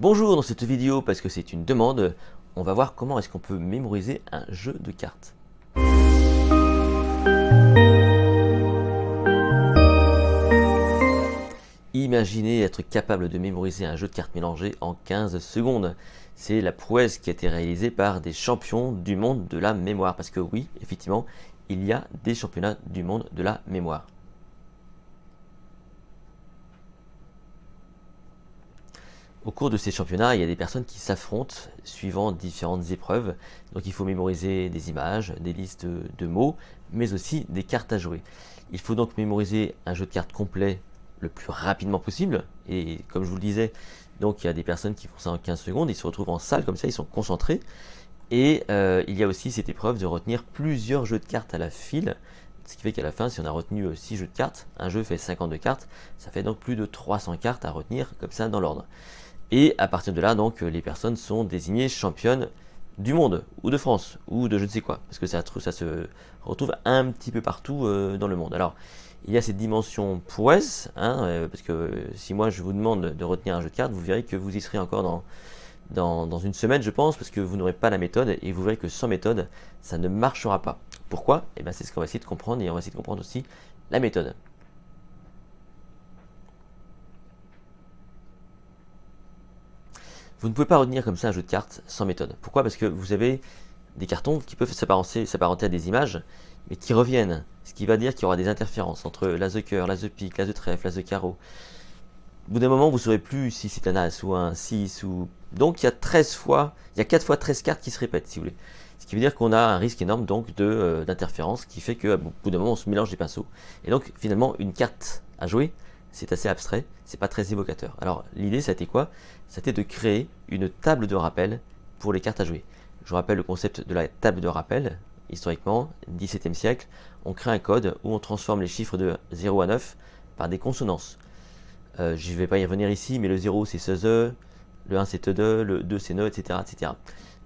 Bonjour, dans cette vidéo, parce que c'est une demande, on va voir comment est-ce qu'on peut mémoriser un jeu de cartes. Imaginez être capable de mémoriser un jeu de cartes mélangé en 15 secondes. C'est la prouesse qui a été réalisée par des champions du monde de la mémoire. Parce que oui, effectivement, il y a des championnats du monde de la mémoire. Au cours de ces championnats, il y a des personnes qui s'affrontent suivant différentes épreuves. Donc il faut mémoriser des images, des listes de mots, mais aussi des cartes à jouer. Il faut donc mémoriser un jeu de cartes complet le plus rapidement possible. Et comme je vous le disais, donc il y a des personnes qui font ça en 15 secondes, ils se retrouvent en salle comme ça, ils sont concentrés. Et il y a aussi cette épreuve de retenir plusieurs jeux de cartes à la file. Ce qui fait qu'à la fin, si on a retenu 6 jeux de cartes, un jeu fait 52 cartes, ça fait donc plus de 300 cartes à retenir comme ça dans l'ordre. Et à partir de là, donc, les personnes sont désignées championnes du monde, ou de France, ou de je ne sais quoi, parce que ça se retrouve un petit peu partout dans le monde. Alors, il y a cette dimension prouesse, parce que si moi je vous demande de retenir un jeu de cartes, vous verrez que vous y serez encore dans une semaine, je pense, parce que vous n'aurez pas la méthode, et vous verrez que sans méthode, ça ne marchera pas. Pourquoi? Eh bien, c'est ce qu'on va essayer de comprendre, et on va essayer de comprendre aussi la méthode. Vous ne pouvez pas retenir comme ça un jeu de cartes sans méthode. Pourquoi? Parce que vous avez des cartons qui peuvent s'apparenter à des images, mais qui reviennent. Ce qui va dire qu'il y aura des interférences entre l'as de cœur, l'as de pique, l'as de trèfle, l'as de carreau. Au bout d'un moment, vous ne saurez plus si c'est un as ou un 6 ou... Donc il y a 4 fois 13 cartes qui se répètent, si vous voulez. Ce qui veut dire qu'on a un risque énorme donc d'interférence qui fait qu'à bout d'un moment, on se mélange les pinceaux. Et donc finalement, une carte à jouer, c'est assez abstrait, c'est pas très évocateur. Alors l'idée, ça a été quoi? Ça a été de créer une table de rappel pour les cartes à jouer. Je vous rappelle le concept de la table de rappel. Historiquement, 17e siècle, on crée un code où on transforme les chiffres de 0 à 9 par des consonances. Je ne vais pas y revenir ici, mais le 0 c'est SEZE, le 1 c'est TEDE, le 2 c'est NE, etc., etc.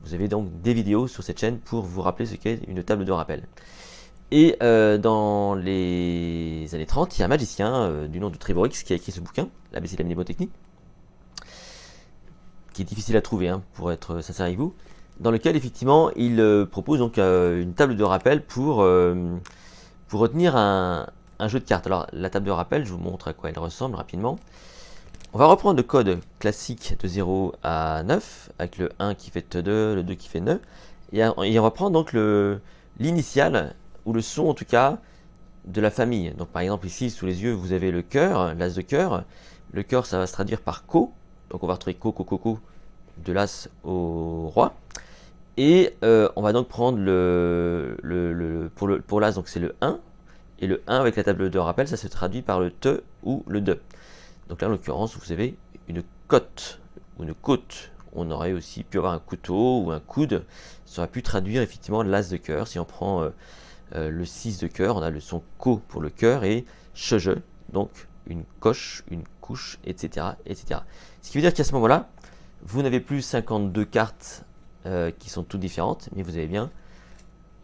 Vous avez donc des vidéos sur cette chaîne pour vous rappeler ce qu'est une table de rappel. Et dans les années 30, il y a un magicien du nom de Triborix qui a écrit ce bouquin, l'ABC de la mnémotechnie, qui est difficile à trouver, pour être sincère avec vous, dans lequel effectivement il propose donc une table de rappel pour retenir un jeu de cartes. Alors la table de rappel, je vous montre à quoi elle ressemble rapidement. On va reprendre le code classique de 0 à 9, avec le 1 qui fait TE2, le 2 qui fait NE, et on va prendre donc l'initiale, ou le son en tout cas, de la famille. Donc par exemple ici, sous les yeux, vous avez le cœur, l'as de cœur. Le cœur, ça va se traduire par co. Donc on va retrouver co, co, co, co, de l'as au roi. Et on va donc prendre pour l'as, donc c'est le 1. Et le 1 avec la table de rappel, ça se traduit par le te ou le de. Donc là, en l'occurrence, vous avez une cote ou une côte. On aurait aussi pu avoir un couteau ou un coude. Ça aurait pu traduire effectivement l'as de cœur. Si on prend le 6 de cœur, on a le son ko pour le cœur et cheje, donc une coche, une couche, etc., etc. Ce qui veut dire qu'à ce moment-là, vous n'avez plus 52 cartes qui sont toutes différentes, mais vous avez bien,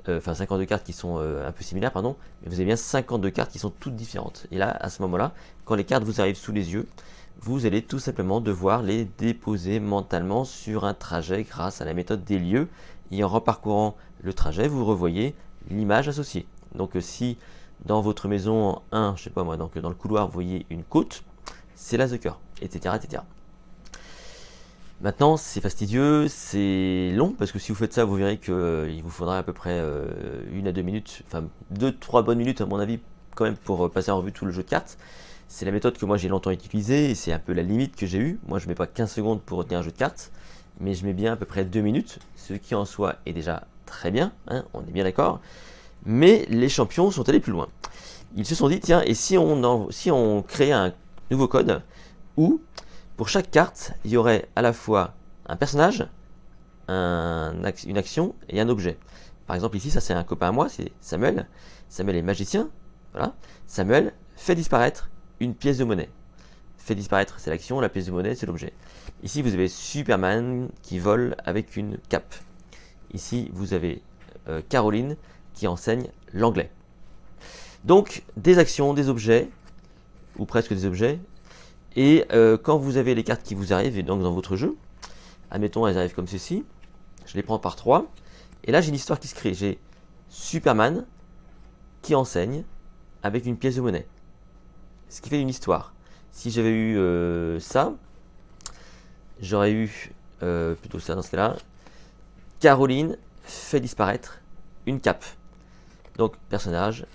52 cartes qui sont un peu similaires, pardon, mais vous avez bien 52 cartes qui sont toutes différentes. Et là, à ce moment-là, quand les cartes vous arrivent sous les yeux, vous allez tout simplement devoir les déposer mentalement sur un trajet grâce à la méthode des lieux. Et en reparcourant le trajet, vous revoyez l'image associée. Donc si dans votre maison, je sais pas moi, donc dans le couloir, vous voyez une côte, c'est l'as de cœur, etc., etc. Maintenant, c'est fastidieux, c'est long, parce que si vous faites ça, vous verrez qu'il vous faudra à peu près 1 à 2 minutes, enfin 2-3 bonnes minutes à mon avis, quand même, pour passer en revue tout le jeu de cartes. C'est la méthode que moi j'ai longtemps utilisée, et c'est un peu la limite que j'ai eue. Moi je mets pas 15 secondes pour retenir un jeu de cartes, mais je mets bien à peu près 2 minutes, ce qui en soi est déjà très bien, on est bien d'accord. Mais les champions sont allés plus loin. Ils se sont dit, tiens, et si on créait un nouveau code où pour chaque carte, il y aurait à la fois un personnage, une action et un objet. Par exemple ici, ça c'est un copain à moi, c'est Samuel. Samuel est magicien, voilà. Samuel fait disparaître une pièce de monnaie. Fait disparaître, c'est l'action, la pièce de monnaie, c'est l'objet. Ici, vous avez Superman qui vole avec une cape. Ici, vous avez Caroline qui enseigne l'anglais. Donc, des actions, des objets, ou presque des objets, Et quand vous avez les cartes qui vous arrivent, et donc dans votre jeu, admettons elles arrivent comme ceci, je les prends par 3, et là j'ai une histoire qui se crée. J'ai Superman qui enseigne avec une pièce de monnaie. Ce qui fait une histoire. Si j'avais eu ça, j'aurais eu plutôt ça dans ce cas-là. Caroline fait disparaître une cape. Donc personnage,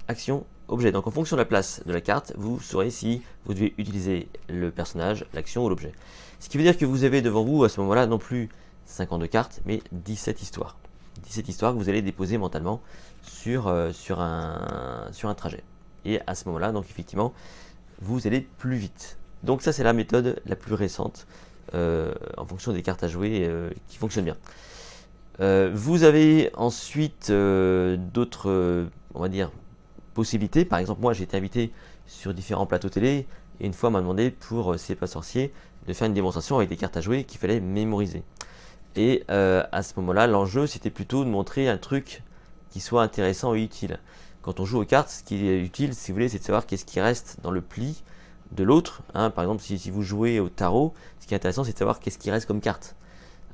action, objet. Donc en fonction de la place de la carte, vous saurez si vous devez utiliser le personnage, l'action ou l'objet. Ce qui veut dire que vous avez devant vous à ce moment-là non plus 52 cartes, mais 17 histoires. 17 histoires que vous allez déposer mentalement sur un trajet. Et à ce moment-là, donc effectivement, vous allez plus vite. Donc ça, c'est la méthode la plus récente en fonction des cartes à jouer qui fonctionne bien. Vous avez ensuite d'autres, on va dire, possibilités. Par exemple, moi, j'ai été invité sur différents plateaux télé et une fois, on m'a demandé pour C'est pas sorcier de faire une démonstration avec des cartes à jouer qu'il fallait mémoriser. Et à ce moment-là, l'enjeu, c'était plutôt de montrer un truc qui soit intéressant et utile. Quand on joue aux cartes, ce qui est utile, si vous voulez, c'est de savoir qu'est-ce qui reste dans le pli de l'autre. Hein. Par exemple, si vous jouez au tarot, ce qui est intéressant, c'est de savoir qu'est-ce qui reste comme carte.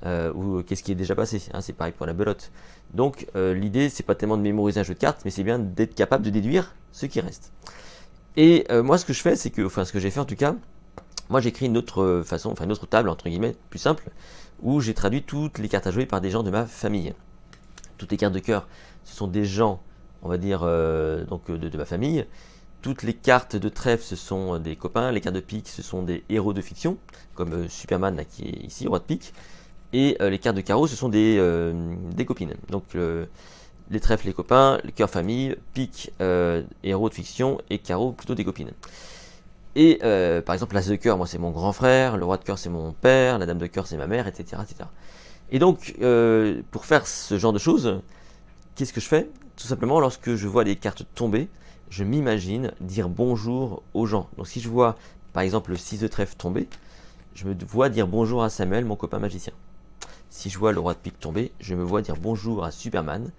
Ou qu'est-ce qui est déjà passé. Hein. C'est pareil pour la belote. Donc, l'idée, c'est pas tellement de mémoriser un jeu de cartes, mais c'est bien d'être capable de déduire ce qui reste. Et moi, ce que je fais, c'est que, enfin, ce que j'ai fait en tout cas, moi, j'écris une autre façon, enfin, une autre table, entre guillemets, plus simple, où j'ai traduit toutes les cartes à jouer par des gens de ma famille. Toutes les cartes de cœur, ce sont des gens, on va dire, donc de ma famille. Toutes les cartes de trèfle, ce sont des copains. Les cartes de pique, ce sont des héros de fiction, comme Superman, là, qui est ici, roi de pique. Et les cartes de carreau, ce sont des copines. Donc, les trèfles, les copains, le cœur famille, pique, héros de fiction, et carreau, plutôt des copines. Et par exemple, l'as de cœur, moi c'est mon grand frère, le roi de cœur c'est mon père, la dame de cœur c'est ma mère, etc. etc. Et donc, pour faire ce genre de choses, qu'est-ce que je fais? Tout simplement, lorsque je vois les cartes tomber, je m'imagine dire bonjour aux gens. Donc si je vois, par exemple, le 6 de trèfle tomber, je me vois dire bonjour à Samuel, mon copain magicien. Si je vois le roi de pique tomber, je me vois dire bonjour à Superman.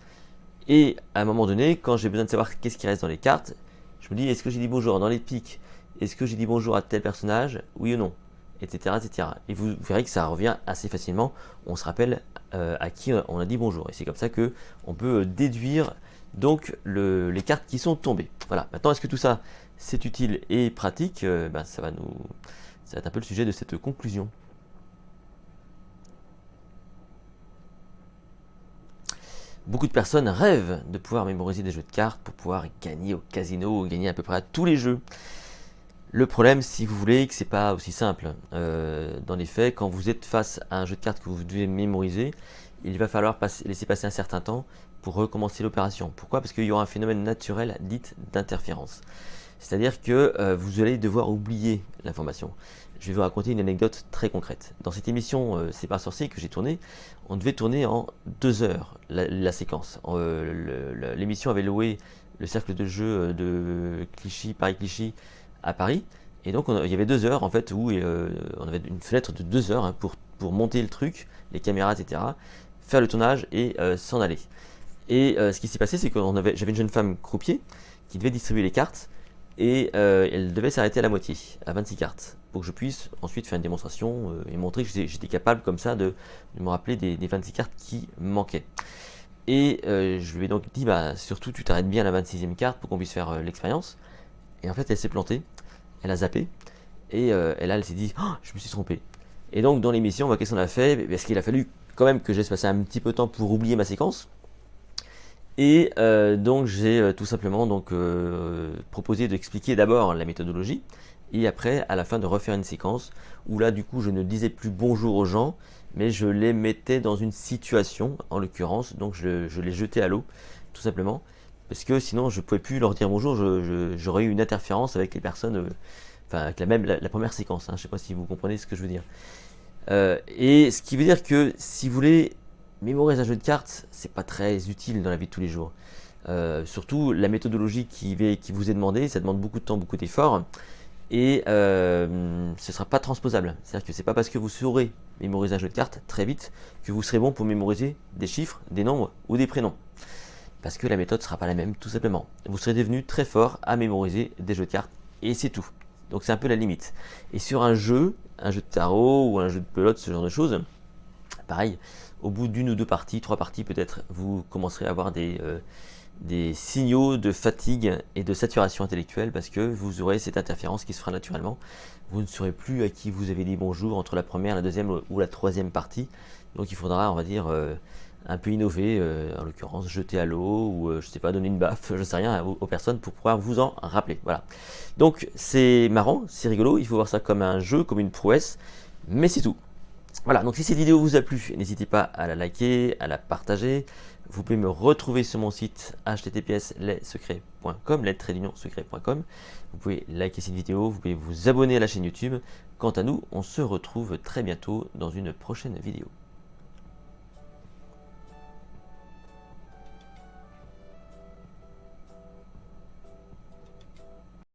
Et à un moment donné, quand j'ai besoin de savoir qu'est-ce qui reste dans les cartes, je me dis, est-ce que j'ai dit bonjour dans les piques? Est-ce que j'ai dit bonjour à tel personnage? Oui ou non? Etc. etc. Et vous verrez que ça revient assez facilement. On se rappelle à qui on a dit bonjour. Et c'est comme ça que on peut déduire donc les cartes qui sont tombées. Voilà. Maintenant, est-ce que tout ça c'est utile et pratique? Ça va être un peu le sujet de cette conclusion. Beaucoup de personnes rêvent de pouvoir mémoriser des jeux de cartes pour pouvoir gagner au casino, gagner à peu près à tous les jeux. Le problème, si vous voulez, que c'est pas aussi simple. Dans les faits, quand vous êtes face à un jeu de cartes que vous devez mémoriser, il va falloir laisser passer un certain temps pour recommencer l'opération. Pourquoi? Parce qu'il y aura un phénomène naturel dit d'interférence. C'est-à-dire que vous allez devoir oublier l'information. Je vais vous raconter une anecdote très concrète. Dans cette émission C'est pas sorcier que j'ai tournée, on devait tourner en 2 heures la séquence. L'émission avait loué le cercle de jeu de Clichy, Paris-Clichy, à Paris. Et donc il y avait 2 heures en fait où on avait une fenêtre de 2 heures hein, pour monter le truc, les caméras, etc. Faire le tournage et s'en aller. Et ce qui s'est passé, c'est que j'avais une jeune femme croupier qui devait distribuer les cartes et elle devait s'arrêter à la moitié, à 26 cartes, pour que je puisse ensuite faire une démonstration et montrer que j'étais capable comme ça de me rappeler des 26 cartes qui manquaient. Et je lui ai donc dit, surtout tu t'arrêtes bien à la 26e carte pour qu'on puisse faire l'expérience. Et en fait, elle s'est plantée, elle a zappé, et elle s'est dit, oh, je me suis trompé. Et donc, dans l'émission, qu'est-ce qu'on a fait? Parce qu'il a fallu quand même que je laisse passer un petit peu de temps pour oublier ma séquence. Et donc, j'ai tout simplement proposé d'expliquer d'abord la méthodologie, et après, à la fin, de refaire une séquence où là, du coup, je ne disais plus bonjour aux gens, mais je les mettais dans une situation, en l'occurrence, donc je les jetais à l'eau, tout simplement. Parce que sinon je ne pouvais plus leur dire bonjour, j'aurais eu une interférence avec les personnes, avec la première séquence, hein, je ne sais pas si vous comprenez ce que je veux dire. Et ce qui veut dire que si vous voulez mémoriser un jeu de cartes, c'est pas très utile dans la vie de tous les jours. Surtout la méthodologie qui vous est demandée, ça demande beaucoup de temps, beaucoup d'efforts, et ce ne sera pas transposable. C'est-à-dire que c'est pas parce que vous saurez mémoriser un jeu de cartes très vite que vous serez bon pour mémoriser des chiffres, des nombres ou des prénoms. Parce que la méthode ne sera pas la même, tout simplement. Vous serez devenu très fort à mémoriser des jeux de cartes, et c'est tout. Donc c'est un peu la limite. Et sur un jeu de tarot ou un jeu de pelote, ce genre de choses, pareil, au bout d'une ou deux parties, 3 parties peut-être, vous commencerez à avoir des signaux de fatigue et de saturation intellectuelle parce que vous aurez cette interférence qui se fera naturellement. Vous ne saurez plus à qui vous avez dit bonjour entre la première, la deuxième ou la troisième partie. Donc il faudra, on va dire, un peu innover, en l'occurrence jeter à l'eau ou je sais pas, donner une baffe, je sais rien aux personnes pour pouvoir vous en rappeler. Voilà. Donc c'est marrant, c'est rigolo, il faut voir ça comme un jeu, comme une prouesse, mais c'est tout. Voilà, donc si cette vidéo vous a plu, n'hésitez pas à la liker, à la partager. Vous pouvez me retrouver sur mon site https://lessecrets.com, secret.com. Vous pouvez liker cette vidéo, vous pouvez vous abonner à la chaîne YouTube. Quant à nous, on se retrouve très bientôt dans une prochaine vidéo.